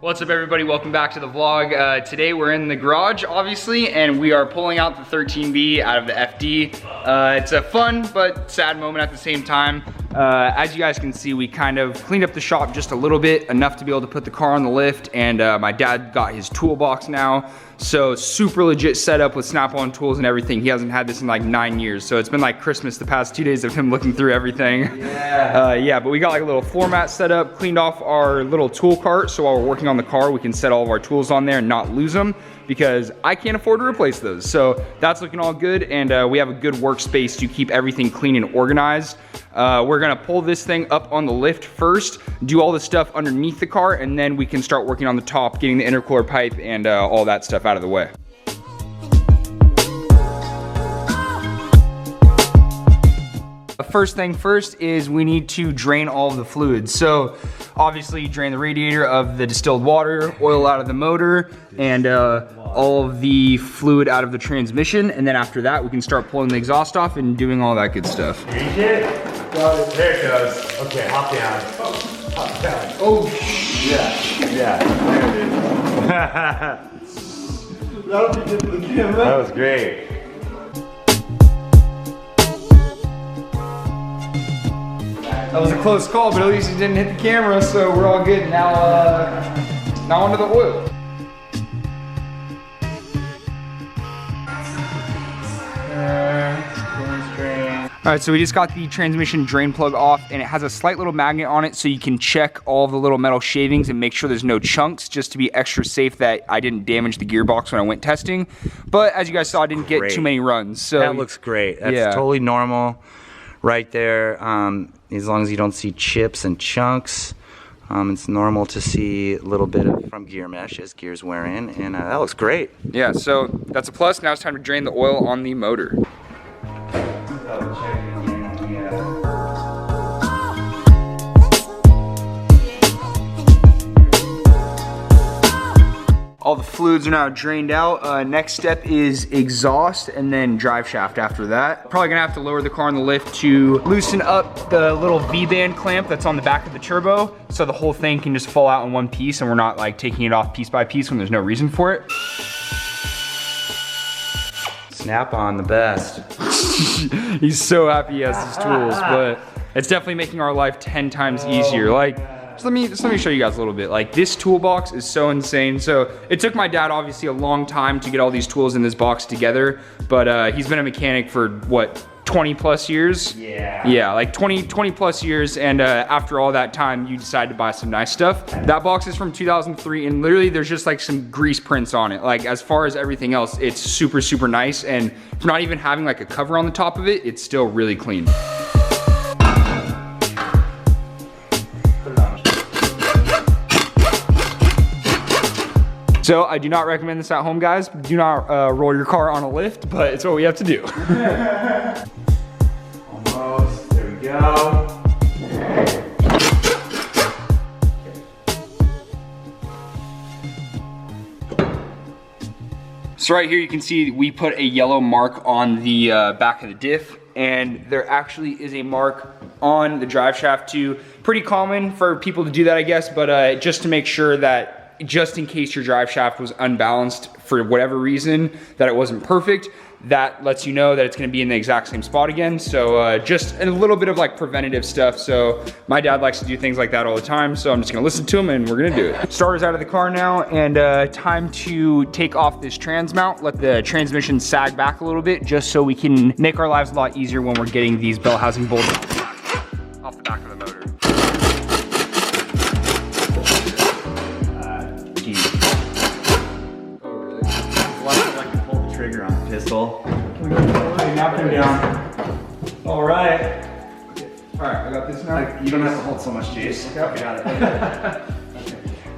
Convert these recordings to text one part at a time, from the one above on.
What's up everybody, welcome back to the vlog. Today we're in the garage obviously and we are pulling out the 13B out of the FD. It's a fun but sad moment at the same time. As you guys can see, we kind of cleaned up the shop just a little bit, enough to be able to put the car on the lift, and my dad got his toolbox now. So super legit setup with snap-on tools and everything. He hasn't had this in like 9 years. So it's been like Christmas the past 2 days of him looking through everything. Yeah, but we got like a little floor mat set up, cleaned off our little tool cart. So while we're working on the car, we can set all of our tools on there and not lose them, because I can't afford to replace those. So that's looking all good, and we have a good workspace to keep everything clean and organized. We're gonna pull this thing up on the lift first, do all the stuff underneath the car, and then we can start working on the top, getting the intercooler pipe and all that stuff out of the way. First thing first is we need to drain all of the fluids. So obviously drain the radiator of the distilled water, oil out of the motor, and all of the fluid out of the transmission. And then after that, we can start pulling the exhaust off and doing all that good stuff. There it goes. Okay, hop down. Oh, hop down. Oh, yeah, there it is. That'll be good for the camera. That was great. that was a close call, but at least it didn't hit the camera, so we're all good. Now, now onto the oil. All right, so we just got the transmission drain plug off, and it has a slight little magnet on it so you can check all the little metal shavings and make sure there's no chunks, just to be extra safe that I didn't damage the gearbox when I went testing. But as you guys saw, I didn't get too many runs. So that looks great. That's totally normal right there. As long as you don't see chips and chunks, it's normal to see a little bit of from gear mesh as gears wear in, and that looks great. Yeah, so that's a plus. Now it's time to drain the oil on the motor. All the fluids are now drained out. Next step is exhaust and then drive shaft after that. Probably gonna have to lower the car on the lift to loosen up the little V-band clamp that's on the back of the turbo, so the whole thing can just fall out in one piece and we're not like taking it off piece by piece when there's no reason for it. Snap-on, the best. He's so happy he has his tools, but it's definitely making our life 10 times easier. Like, let me show you guys a little bit. Like, this toolbox is so insane. So it took my dad obviously a long time to get all these tools in this box together, but he's been a mechanic for what, 20 plus years? Yeah, like 20 plus years, and after all that time, you decide to buy some nice stuff. That box is from 2003, and literally there's just like some grease prints on it. Like, as far as everything else, it's super, super nice, and for not even having like a cover on the top of it, it's still really clean. So I do not recommend this at home, guys. Do not roll your car on a lift, but it's what we have to do. Almost, there we go. So right here you can see we put a yellow mark on the back of the diff, and there actually is a mark on the drive shaft too. Pretty common for people to do that, I guess, but just to make sure that, just in case your drive shaft was unbalanced for whatever reason, that it wasn't perfect, that lets you know that it's gonna be in the exact same spot again. So just a little bit of like preventative stuff. So my dad likes to do things like that all the time, so I'm just gonna listen to him and we're gonna do it. Starter's out of the car now, and time to take off this trans mount, let the transmission sag back a little bit, just so we can make our lives a lot easier when we're getting these bell housing bolts off the back of the motor. Trigger on the pistol. Okay, knock him down. All right. All right, I got this now. You don't have to hold so much, Jace. Okay, got it.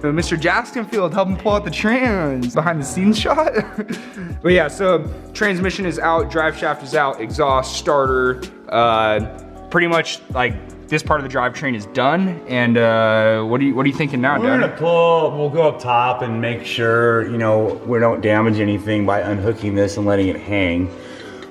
Mr. Jacksonfield helping pull out the trans. Behind the scenes shot. But yeah, so transmission is out, drive shaft is out, exhaust, starter, pretty much like this part of the drivetrain is done. And what are you thinking now, Dad? We're gonna pull, we'll go up top and make sure, you know, we don't damage anything by unhooking this and letting it hang.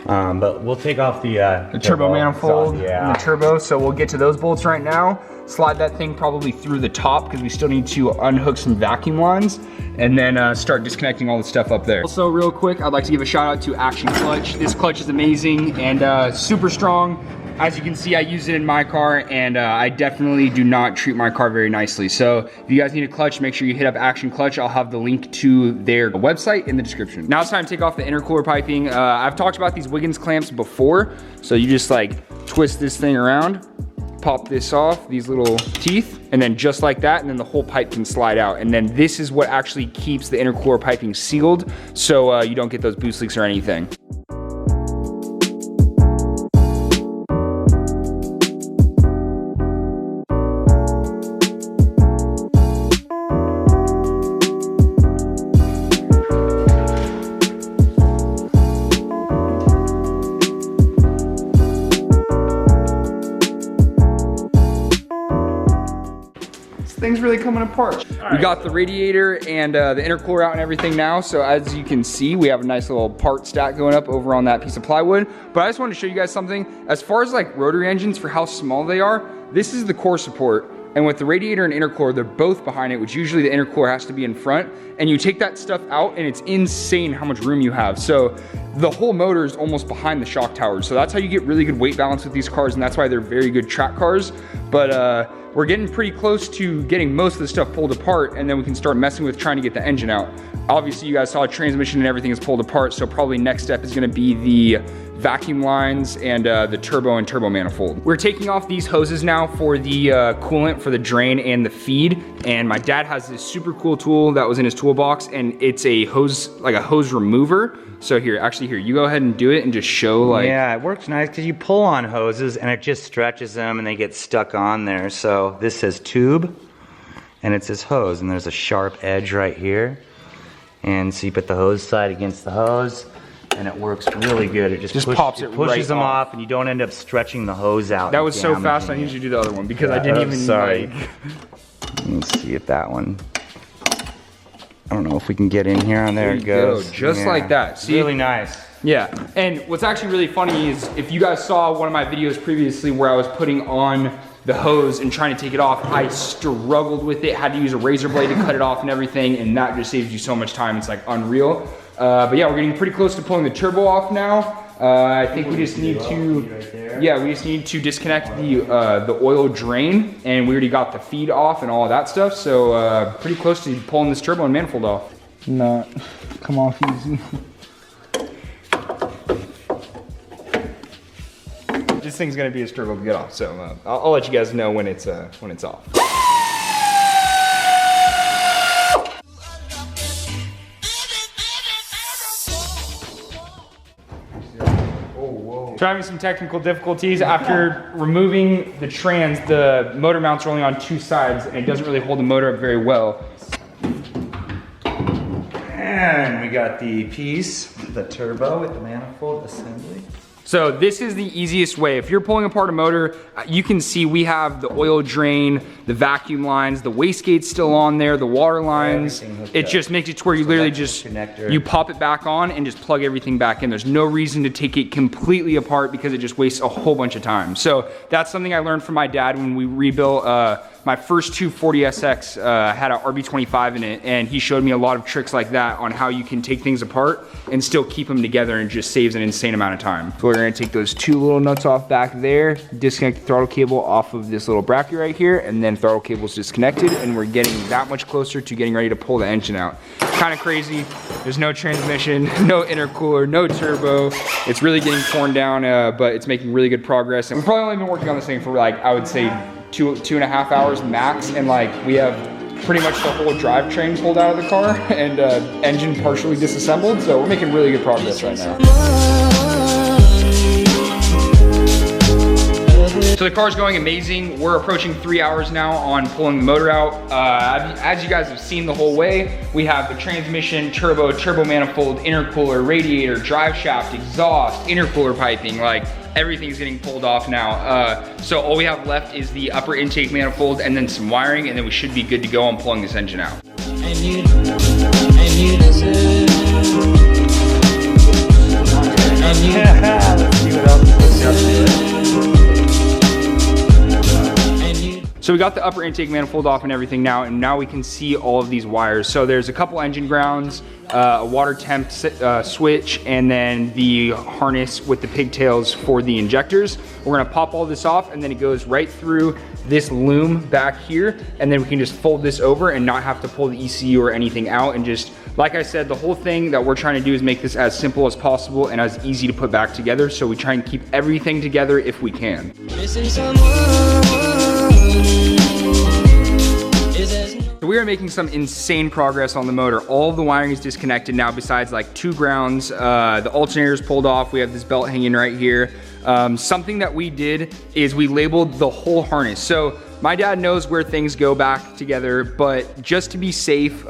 But we'll take off the turbo manifold yeah. and the turbo. So we'll get to those bolts right now. Slide that thing probably through the top because we still need to unhook some vacuum lines and then start disconnecting all the stuff up there. Also real quick, I'd like to give a shout out to Action Clutch. This clutch is amazing and super strong. As you can see, I use it in my car and I definitely do not treat my car very nicely. So if you guys need a clutch, make sure you hit up Action Clutch. I'll have the link to their website in the description. Now it's time to take off the intercooler piping. I've talked about these Wiggins clamps before. So you just like twist this thing around, pop this off, these little teeth, and then just like that, and then the whole pipe can slide out. And then this is what actually keeps the intercooler piping sealed so you don't get those boost leaks or anything. Thing's really coming apart. We got the radiator and the intercooler out and everything now. So as you can see, we have a nice little part stack going up over on that piece of plywood. But I just wanted to show you guys something. As far as like rotary engines for how small they are, this is the core support. And with the radiator and intercooler, they're both behind it, which usually the intercooler has to be in front. And you take that stuff out and it's insane how much room you have. So the whole motor is almost behind the shock towers. So that's how you get really good weight balance with these cars. And that's why they're very good track cars. But we're getting pretty close to getting most of the stuff pulled apart, and then we can start messing with trying to get the engine out. Obviously you guys saw transmission and everything is pulled apart. So probably next step is gonna be the vacuum lines and the turbo and turbo manifold. We're taking off these hoses now for the coolant for the drain and the feed. And my dad has this super cool tool that was in his toolbox, and it's a hose, like a hose remover. So here, actually here, you go ahead and do it and just show like. Yeah, it works nice because you pull on hoses and it just stretches them and they get stuck on there. So this says tube and it says hose, and there's a sharp edge right here. And so you put the hose side against the hose, and it works really good. It just pops it pushes right them off. off, and you don't end up stretching the hose out. That was so fast. I need you to do the other one because I didn't even. Sorry. Like... Let's see if that one. I don't know if we can get in here. On there it goes. Just like that. See? Really nice. Yeah. And what's actually really funny is if you guys saw one of my videos previously where I was putting on the hose and trying to take it off, I struggled with it. Had to use a razor blade to cut it off and everything, and that just saves you so much time. It's like unreal. But yeah, we're getting pretty close to pulling the turbo off now. I think we just need to, yeah, we just need to disconnect the oil drain, and we already got the feed off and all of that stuff. So pretty close to pulling this turbo and manifold off. Not come off easy. This thing's gonna be a struggle to get off, so I'll let you guys know when it's off. So having some technical difficulties after removing the trans. The motor mounts are only on two sides, and it doesn't really hold the motor up very well. And we got the piece, the turbo with the manifold assembly. So this is the easiest way. If you're pulling apart a motor, you can see we have the oil drain, the vacuum lines, the wastegate's still on there, the water lines. It just makes it to where you literally just, you pop it back on and just plug everything back in. There's no reason to take it completely apart because it just wastes a whole bunch of time. So that's something I learned from my dad when we rebuilt my first 240SX had an RB25 in it, and he showed me a lot of tricks like that on how you can take things apart and still keep them together, and it just saves an insane amount of time. So we're gonna take those two little nuts off back there, disconnect the throttle cable off of this little bracket right here, and then throttle cable's disconnected, and we're getting that much closer to getting ready to pull the engine out. Kind of crazy. There's no transmission, no intercooler, no turbo. It's really getting torn down, but it's making really good progress. And we've probably only been working on this thing for like, I would say, two and a half hours max, and like we have pretty much the whole drivetrain pulled out of the car and engine partially disassembled, so we're making really good progress right now. So the car's going amazing. We're approaching 3 hours now on pulling the motor out. As you guys have seen the whole way, we have the transmission, turbo manifold, intercooler, radiator, drive shaft, exhaust, intercooler piping, like everything's getting pulled off now. So all we have left is the upper intake manifold and then some wiring, and then we should be good to go on pulling this engine out. So we got the upper intake manifold off and everything now, and now we can see all of these wires. So there's a couple engine grounds, a water temp switch, and then the harness with the pigtails for the injectors. We're gonna pop all this off, and then it goes right through this loom back here, and then we can just fold this over and not have to pull the ECU or anything out. And just, like I said, the whole thing that we're trying to do is make this as simple as possible and as easy to put back together. So we try and keep everything together if we can. So we are making some insane progress on the motor. All of the wiring is disconnected now besides like 2 grounds. The alternator's pulled off. We have this belt hanging right here. Something that we did is we labeled the whole harness. So my dad knows where things go back together, but just to be safe,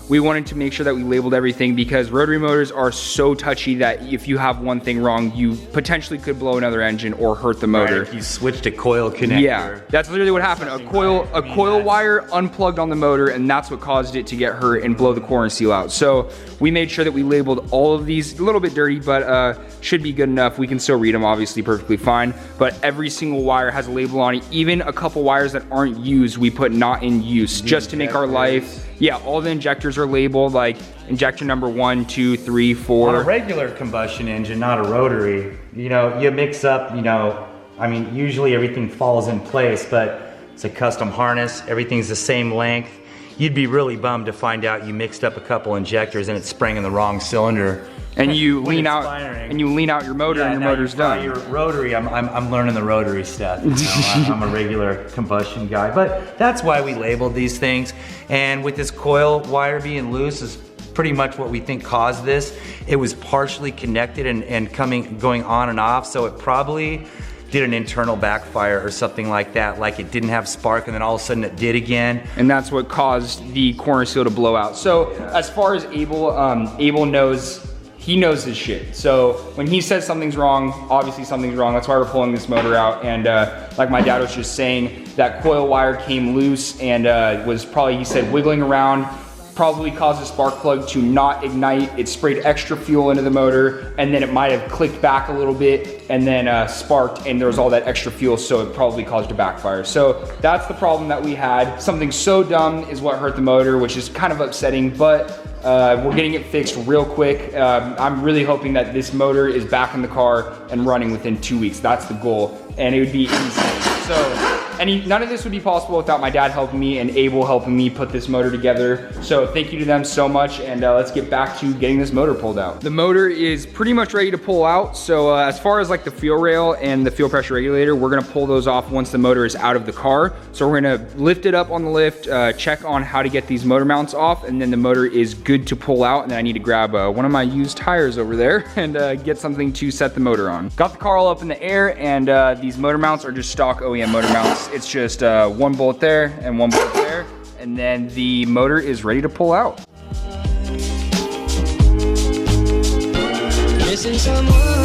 we wanted to make sure that we labeled everything, because rotary motors are so touchy that if you have one thing wrong, you potentially could blow another engine or hurt the motor. Right, if you switched a coil connector. Yeah, that's literally what happened. A coil wire unplugged on the motor, and that's what caused it to get hurt and blow the core and seal out. So we made sure that we labeled all of these, a little bit dirty, but should be good enough. We can still read them, obviously, perfectly fine. But every single wire has a label on it. Even a couple wires that aren't used, we put not in use, just to make our life. Yeah, all the injectors are labeled, like injector number 1, 2, 3, 4. On a regular combustion engine, not a rotary, you know, you mix up, you know, I mean, usually everything falls in place, but it's a custom harness, everything's the same length. You'd be really bummed to find out you mixed up a couple injectors and it sprang in the wrong cylinder. And you lean out, and you lean out your motor, and your motor's done. Your rotary, I'm learning the rotary stuff. You know? I'm a regular combustion guy, but that's why we labeled these things. And with this coil wire being loose is pretty much what we think caused this. It was partially connected and going on and off, so it probably did an internal backfire or something like that, like it didn't have spark and then all of a sudden it did again. And that's what caused the corner seal to blow out. So as far as Abel, Abel knows, he knows his shit. So when he says something's wrong, obviously something's wrong. That's why we're pulling this motor out. And like my dad was just saying, that coil wire came loose and was probably, he said, wiggling around, probably caused the spark plug to not ignite. It sprayed extra fuel into the motor, and then it might have clicked back a little bit and then sparked, and there was all that extra fuel, so it probably caused a backfire. So that's the problem that we had. Something so dumb is what hurt the motor, which is kind of upsetting, but we're getting it fixed real quick. I'm really hoping that this motor is back in the car and running within 2 weeks. That's the goal, and it would be insane. So, none of this would be possible without my dad helping me and Abel helping me put this motor together. So thank you to them so much, and let's get back to getting this motor pulled out. The motor is pretty much ready to pull out. So as far as like the fuel rail and the fuel pressure regulator, we're gonna pull those off once the motor is out of the car. So we're gonna lift it up on the lift, check on how to get these motor mounts off, and then the motor is good to pull out. And then I need to grab one of my used tires over there and get something to set the motor on. Got the car all up in the air, and these motor mounts are just stock OEM motor mounts. It's just one bolt there and one bolt there, and then the motor is ready to pull out. Missing someone.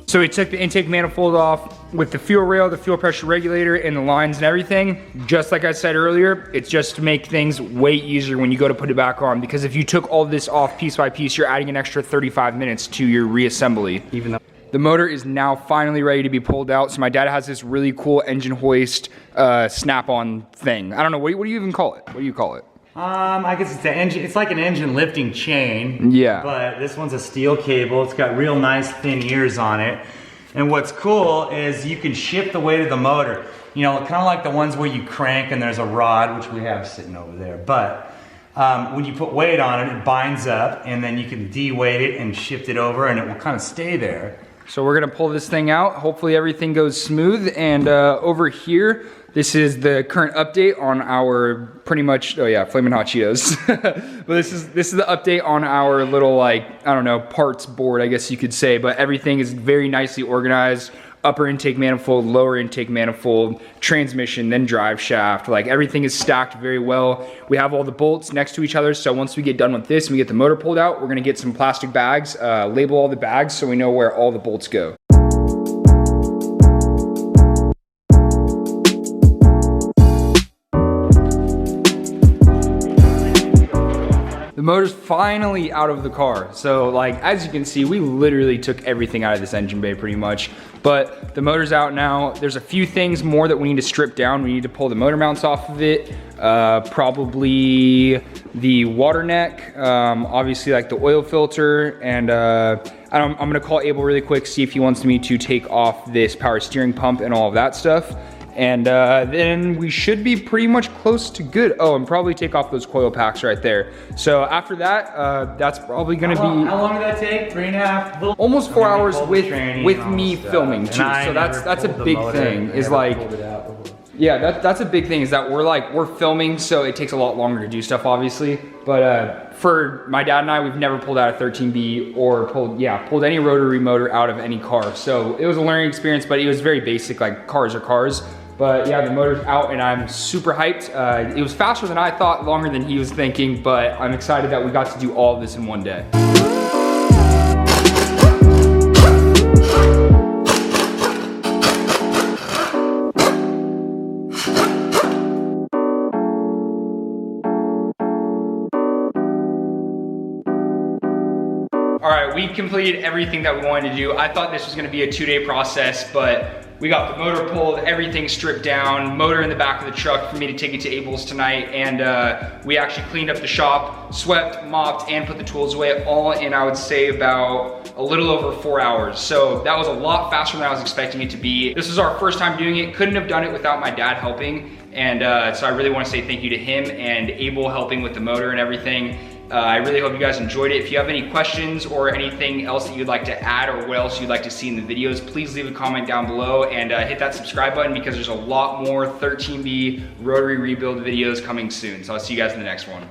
So we took the intake manifold off with the fuel rail, the fuel pressure regulator, and the lines and everything. Just like I said earlier, it's just to make things way easier when you go to put it back on, because if you took all this off piece by piece, you're adding an extra 35 minutes to your reassembly. Even though the motor is now finally ready to be pulled out. So my dad has this really cool engine hoist snap-on thing. I don't know, what do you even call it? What do you call it? I guess it's the engine. It's like an engine lifting chain. Yeah. But this one's a steel cable. It's got real nice thin ears on it. And what's cool is you can shift the weight of the motor. You know, kind of like the ones where you crank and there's a rod, which we have sitting over there. But when you put weight on it, it binds up, and then you can de-weight it and shift it over, and it will kind of stay there. So we're gonna pull this thing out. Hopefully everything goes smooth. And over here, this is the current update on our pretty much, oh yeah, Flamin' Hot Cheetos. But this is the update on our little, like, I don't know, parts board, I guess you could say. But everything is very nicely organized. Upper intake manifold, lower intake manifold, transmission, then drive shaft. Like, everything is stacked very well. We have all the bolts next to each other. So once we get done with this and we get the motor pulled out, we're gonna get some plastic bags, label all the bags so we know where all the bolts go. motor's finally out of the car. So like, as you can see, we literally took everything out of this engine bay pretty much. But the motor's out now. There's a few things more that we need to strip down. We need to pull the motor mounts off of it. Probably the water neck, obviously like the oil filter, and I'm gonna call Abel really quick, see if he wants me to take off this power steering pump and all of that stuff. And then we should be pretty much close to good. Oh, and probably take off those coil packs right there. So after that, that's probably gonna be. How long did that take? 3.5? Almost 4 hours with me filming too. So that's a big thing. Is like, yeah, that's a big thing. Is that we're filming, so it takes a lot longer to do stuff, obviously. But for my dad and I, we've never pulled out a 13B or pulled any rotary motor out of any car. So it was a learning experience, but it was very basic. Like, cars are cars. But yeah, the motor's out and I'm super hyped. It was faster than I thought, longer than he was thinking, but I'm excited that we got to do all of this in one day. All right, we've completed everything that we wanted to do. I thought this was gonna be a 2-day process, but we got the motor pulled, everything stripped down, motor in the back of the truck for me to take it to Abel's tonight, and we actually cleaned up the shop, swept, mopped, and put the tools away, all in, I would say, about a little over 4 hours. So that was a lot faster than I was expecting it to be. This was our first time doing it. Couldn't have done it without my dad helping, and so I really want to say thank you to him and Abel helping with the motor and everything. I really hope you guys enjoyed it. If you have any questions or anything else that you'd like to add or what else you'd like to see in the videos, please leave a comment down below and hit that subscribe button, because there's a lot more 13B rotary rebuild videos coming soon. So I'll see you guys in the next one.